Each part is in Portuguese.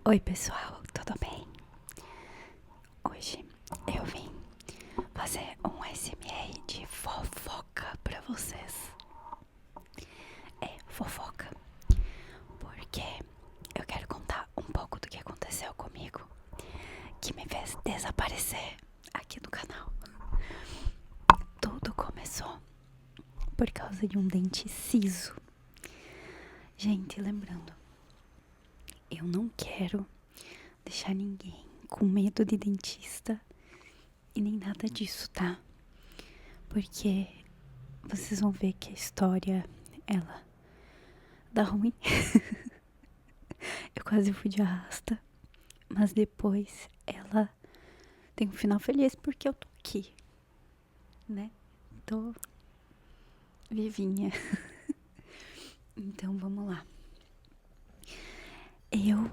Oi pessoal, tudo bem? Hoje eu vim fazer um SMR de fofoca pra vocês. É fofoca, porque eu quero contar um pouco do que aconteceu comigo, que me fez desaparecer aqui do canal. Tudo começou por causa de um dente ciso. Gente, lembrando, eu não quero deixar ninguém com medo de dentista e nem nada disso, tá? Porque vocês vão ver que a história, ela dá ruim. Eu quase fui de arrasta, mas depois ela tem um final feliz porque eu tô aqui, né? Tô vivinha. Então vamos lá. Eu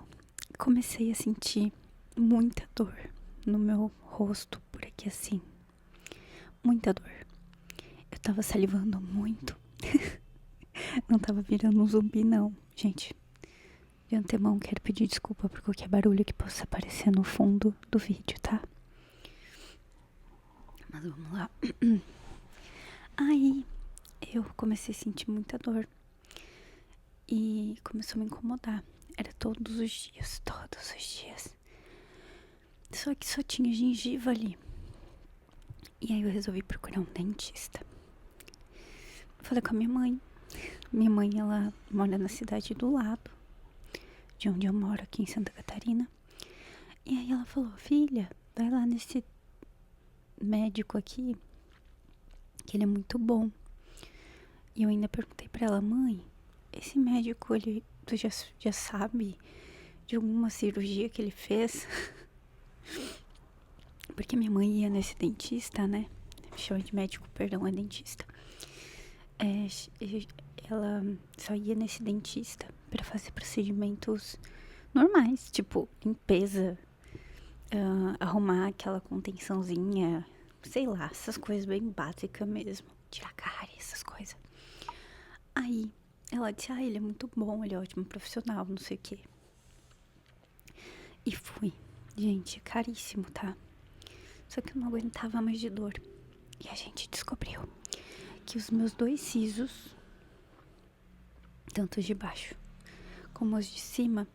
comecei a sentir muita dor no meu rosto, por aqui assim. Muita dor. Eu tava salivando muito. Não tava virando um zumbi, não. Gente, de antemão quero pedir desculpa por qualquer barulho que possa aparecer no fundo do vídeo, tá? Mas vamos lá. Aí eu comecei a sentir muita dor e começou a me incomodar. Era todos os dias, todos os dias. Só que só tinha gengiva ali. E aí eu resolvi procurar um dentista. Falei com a minha mãe. Minha mãe, ela mora na cidade do lado de onde eu moro, aqui em Santa Catarina. E aí ela falou: filha, vai lá nesse médico aqui, que ele é muito bom. E eu ainda perguntei pra ela: mãe, esse médico, tu já sabe de alguma cirurgia que ele fez? Porque minha mãe ia nesse dentista, né? Chama de médico, perdão, é dentista. Ela só ia nesse dentista pra fazer procedimentos normais, tipo limpeza, arrumar aquela contençãozinha, sei lá, essas coisas bem básicas mesmo. Tirar cárie, essas coisas. Aí ela disse: ele é muito bom, ele é ótimo profissional, não sei o quê. E fui. Gente, caríssimo, tá? Só que eu não aguentava mais de dor. E a gente descobriu que os meus 2 sisos, tanto os de baixo como os de cima,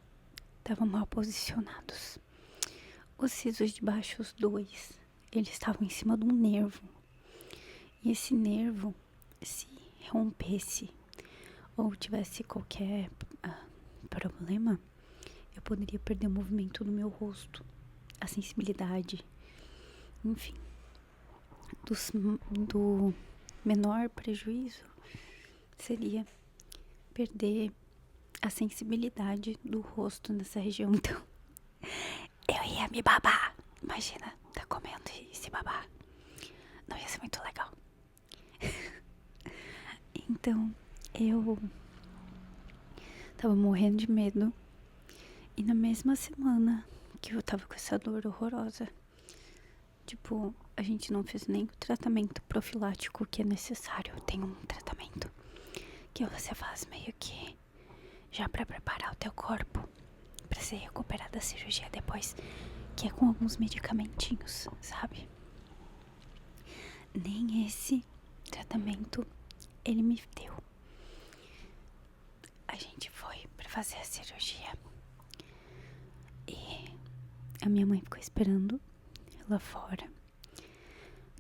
estavam mal posicionados. Os sisos de baixo, os 2, eles estavam em cima de um nervo. E esse nervo, se rompesse ou tivesse qualquer problema, eu poderia perder o movimento do meu rosto, a sensibilidade, enfim. Do menor prejuízo seria perder a sensibilidade do rosto nessa região. Então, eu ia me babar. Imagina, tá comendo e se babar. Não ia ser muito legal. Então, eu tava morrendo de medo. E na mesma semana que eu tava com essa dor horrorosa, tipo, a gente não fez nem o tratamento profilático que é necessário. Tem um tratamento que você faz meio que já pra preparar o teu corpo pra se recuperar da cirurgia depois, que é com alguns medicamentinhos, sabe? Nem esse tratamento ele me deu. A gente foi pra fazer a cirurgia e a minha mãe ficou esperando lá fora.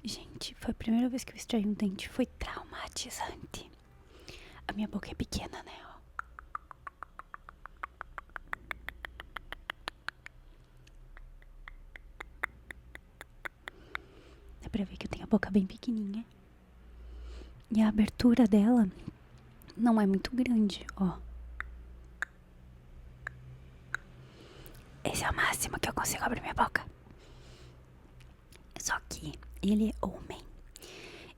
Gente, foi a primeira vez que eu extraí um dente, foi traumatizante. A minha boca é pequena, né, ó. Dá pra ver que eu tenho a boca bem pequenininha. E a abertura dela não é muito grande, ó. Esse é o máximo que eu consigo abrir minha boca. Só que ele é homem.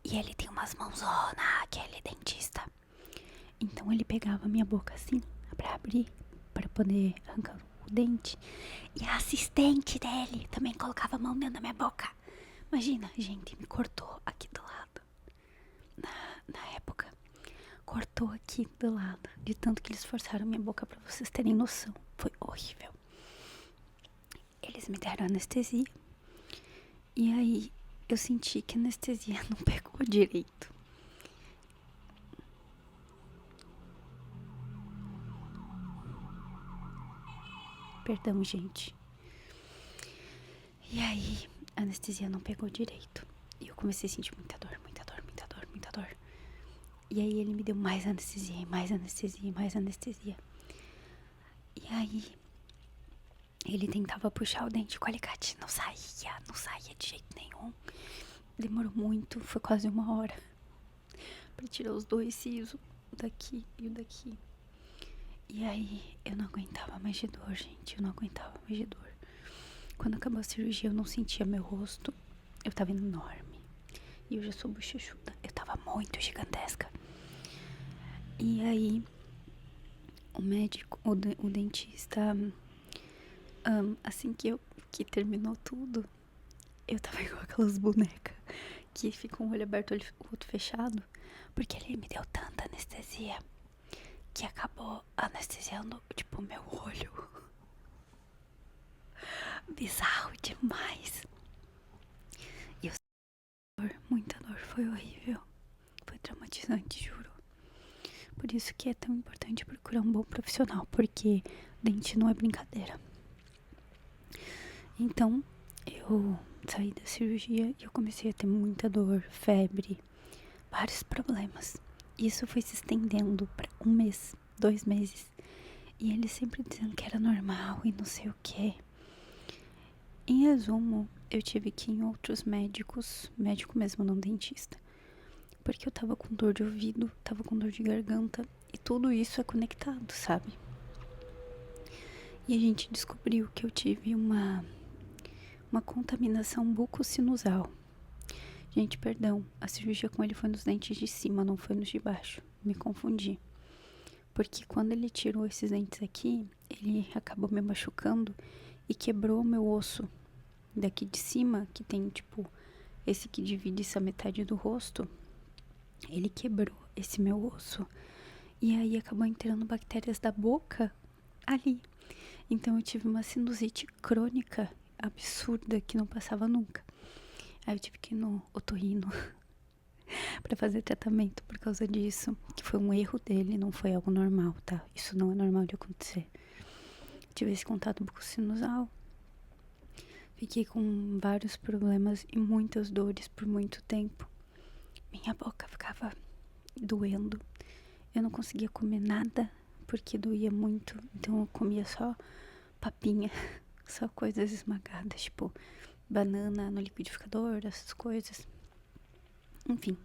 E ele tem umas mãozonas, aquele dentista. Então ele pegava a minha boca assim, pra abrir, pra poder arrancar o dente. E a assistente dele também colocava a mão dentro da minha boca. Imagina, gente, me cortou aqui do lado. Na época, cortou aqui do lado. De tanto que eles forçaram minha boca, pra vocês terem noção. Foi horrível. me deram anestesia. E aí eu senti que a anestesia não pegou direito. Perdão, gente. E aí a anestesia não pegou direito. E eu comecei a sentir muita dor, muita dor, muita dor, muita dor. E aí ele me deu mais anestesia, mais anestesia, mais anestesia. E aí ele tentava puxar o dente com o alicate. Não saía de jeito nenhum. Demorou muito, foi quase 1 hora pra tirar os 2 sisos, o daqui e o daqui. E aí eu não aguentava mais de dor, gente. Eu não aguentava mais de dor. Quando acabou a cirurgia eu não sentia meu rosto. Eu tava enorme. E eu já sou bochechuda. Eu tava muito gigantesca. E aí o médico, o dentista, assim que terminou tudo, eu tava igual aquelas bonecas que ficam um olho aberto, o outro fechado. Porque ele me deu tanta anestesia que acabou anestesiando, tipo, meu olho. Bizarro demais. E eu senti muita dor, foi horrível. Foi traumatizante, juro. Por isso que é tão importante procurar um bom profissional, porque dente não é brincadeira. Então, eu saí da cirurgia e eu comecei a ter muita dor, febre, vários problemas. Isso foi se estendendo para 1 mês, 2 meses. E ele sempre dizendo que era normal e não sei o que. Em resumo, eu tive que ir em outros médicos, médico mesmo, não dentista. Porque eu tava com dor de ouvido, tava com dor de garganta. E tudo isso é conectado, sabe? E a gente descobriu que eu tive uma contaminação buccosinusal. Gente, perdão, a cirurgia com ele foi nos dentes de cima, não foi nos de baixo. Me confundi. Porque quando ele tirou esses dentes aqui, ele acabou me machucando e quebrou meu osso daqui de cima, que tem tipo esse que divide essa metade do rosto. Ele quebrou esse meu osso. E aí acabou entrando bactérias da boca ali. Então eu tive uma sinusite crônica absurda que não passava nunca. Aí eu tive que ir no otorrino pra fazer tratamento por causa disso, que foi um erro dele, não foi algo normal, tá? Isso não é normal de acontecer. Tive esse contato buccosinusal, fiquei com vários problemas e muitas dores por muito tempo. Minha boca ficava doendo, eu não conseguia comer nada porque doía muito, então eu comia só papinha, só coisas esmagadas, tipo banana no liquidificador, essas coisas. Enfim,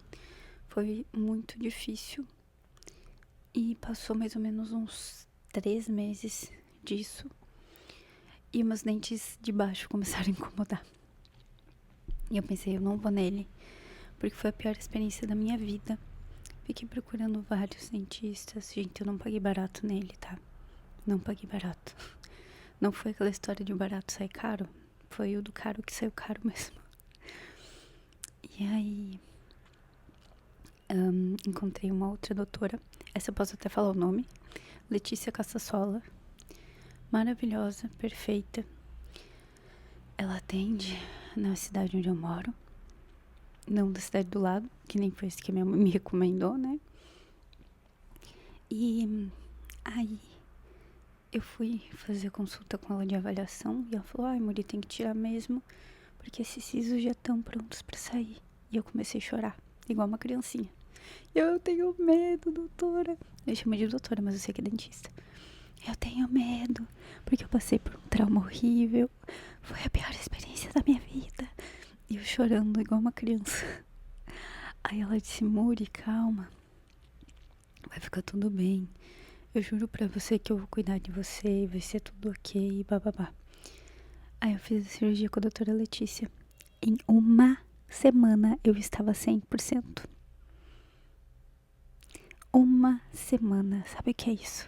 foi muito difícil e passou mais ou menos uns 3 meses disso e meus dentes de baixo começaram a incomodar. E eu pensei, eu não vou nele, porque foi a pior experiência da minha vida. Fiquei procurando vários dentistas. Gente, eu não paguei barato nele, tá? Não paguei barato. Não foi aquela história de o barato sair caro. Foi o do caro que saiu caro mesmo. E aí encontrei uma outra doutora. Essa eu posso até falar o nome. Letícia Cassassola. Maravilhosa, perfeita. Ela atende na cidade onde eu moro. Não da cidade do lado, que nem foi isso que minha mãe me recomendou, né? E aí eu fui fazer consulta com ela de avaliação e ela falou, ai, Muri, tem que tirar mesmo, porque esses sisos já estão prontos pra sair. E eu comecei a chorar, igual uma criancinha. Eu tenho medo, doutora. Eu chamo de doutora, mas eu sei que é dentista. Eu tenho medo, porque eu passei por um trauma horrível. Foi a pior experiência da minha vida. E eu chorando igual uma criança. Aí ela disse, Muri, calma. Vai ficar tudo bem. Eu juro pra você que eu vou cuidar de você. Vai ser tudo ok, bababá. Aí eu fiz a cirurgia com a doutora Letícia. Em 1 semana eu estava 100%. 1 semana. Sabe o que é isso?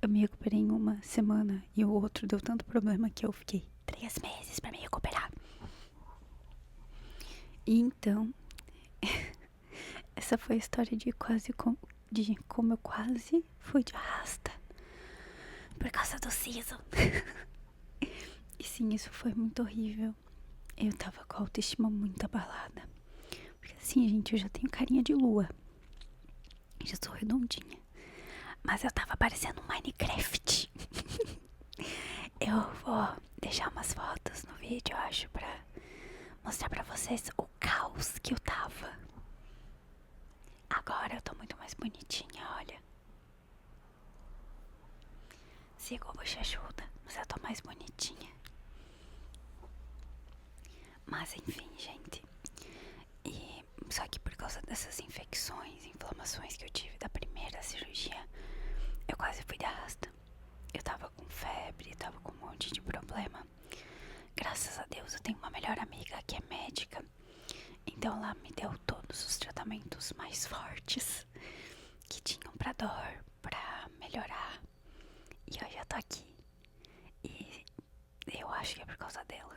Eu me recuperei em 1 semana. E o outro deu tanto problema que eu fiquei 3 meses pra me recuperar. E então, essa foi a história de como eu quase fui de arrasta por causa do siso. E assim, isso foi muito horrível. Eu tava com a autoestima muito abalada. Porque assim, gente, eu já tenho carinha de lua. Já sou redondinha. Mas eu tava parecendo um Minecraft. Eu vou deixar umas fotos no vídeo, eu acho, pra mostrar pra vocês o caos que eu tava. Agora eu tô muito mais bonitinha, olha. Sigo a bochechuda, mas eu tô mais bonitinha. Mas enfim, gente. E só que por causa dessas infecções, inflamações que eu tive da primeira cirurgia, eu quase fui de arrasta. Eu tava com febre, tava com um monte de problema. Graças a Deus eu tenho uma melhor amiga que é médica. Então ela me deu todos os tratamentos mais fortes que tinham pra dor, pra melhorar. E eu já tô aqui. E eu acho que é por causa dela.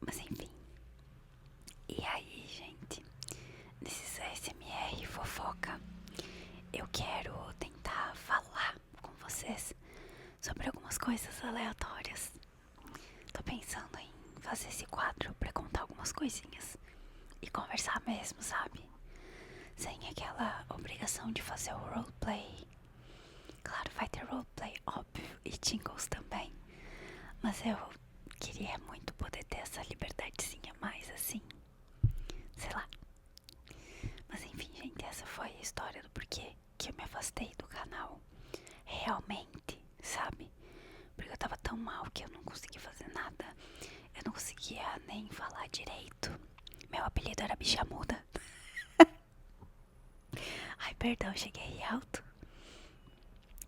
Mas enfim. E aí, gente, nesses ASMR fofoca, eu quero tentar falar com vocês sobre algumas coisas aleatórias. Tô pensando em fazer esse quadro pra contar algumas coisinhas e conversar mesmo, sabe? Sem aquela obrigação de fazer o roleplay. Claro, vai ter roleplay, óbvio, e jingles também. Mas eu queria muito poder ter essa liberdadezinha mais assim, sei lá. Mas enfim, gente, essa foi a história do porquê que eu me afastei do canal. Realmente, sabe? Porque eu tava tão mal que eu não conseguia fazer nada. Eu não conseguia nem falar direito. Meu apelido era bicha muda. Ai, perdão, cheguei alto.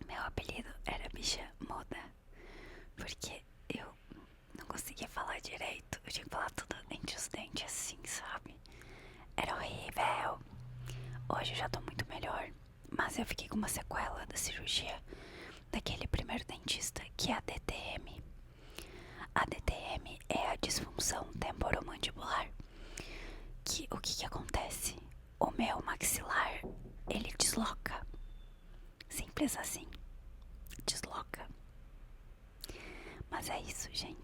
Meu apelido era bicha muda. Porque eu não conseguia falar direito. Eu tinha que falar tudo entre os dentes assim, sabe? Era horrível. Hoje eu já tô muito melhor. Mas eu fiquei com uma sequela da cirurgia daquele primeiro dentista, que é a DTM. A DTM é a disfunção temporomandibular. O que acontece? O meu maxilar, ele desloca. Simples assim. Desloca. Mas é isso, gente.